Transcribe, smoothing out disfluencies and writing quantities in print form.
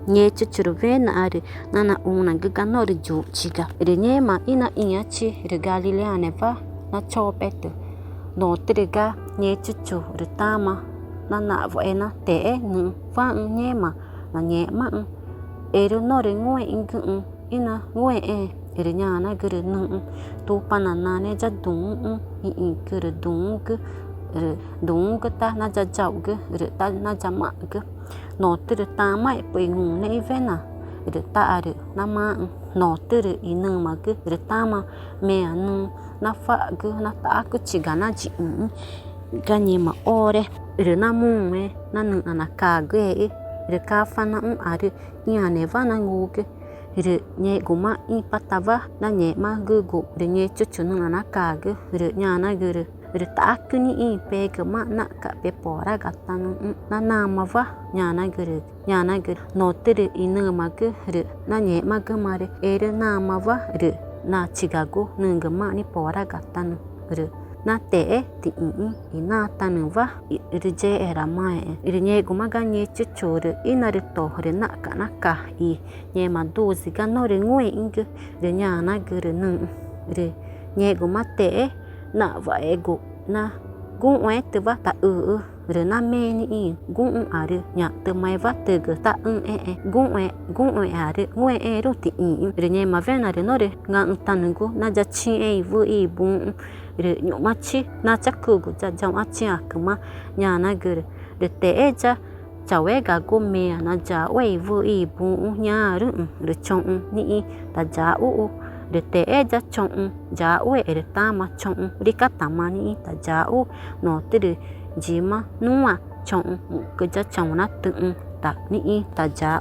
Nye chuchuru vena ari nana una gaganori ju chiga. Nye ma ina inyachi regalile neva na chopet. No triga nye chuchu retama nana voena te nu fa nye ma na nye ma eru nore ngwe ingu ina ngwe nyana guru nu tu panana ne ja dung guru dung ta na ja jau gu ta na ja ma gu no tru ta mai pe ngu ne vena ta aru na ma no tru inu ma gu ta ma me anu na fa gu na ta ku chiga na ji ganye ma ore na mu me na nu na ka gu ka fa na aru nya ne va na ngu gu nye guma i patava na nye ma gu nye chuchu na ka gu nya na gu ta kuni i pe ma na ka pe pora gata na ma va nya na gu no tru inu ma gu na nye ma gu ma na ma va na chigago nunga ma ni pora gata na te ti ina tanu va je era mai nye guma ga nye chuchu ina to na ka i nye ma dozi ga no ngwe ingu nya na gu nu nye guma te na va ego na gun te va ta na me ni gun aru nya te mai va te gu ta gun aru ngwe ru ti nye ma vena no nga tanugo na ja chi vu i bu nyu ma chi na chaku gu ja jam achi akuma nya na gu te ja chawe ga go me na ja we vu i bu nya ru chong ni ta ja te ja chong ja we ta ma chong ri ka ta ma ni ta ja no tru ji ma nuwa chong ku ja chong na tu ta ni ta ja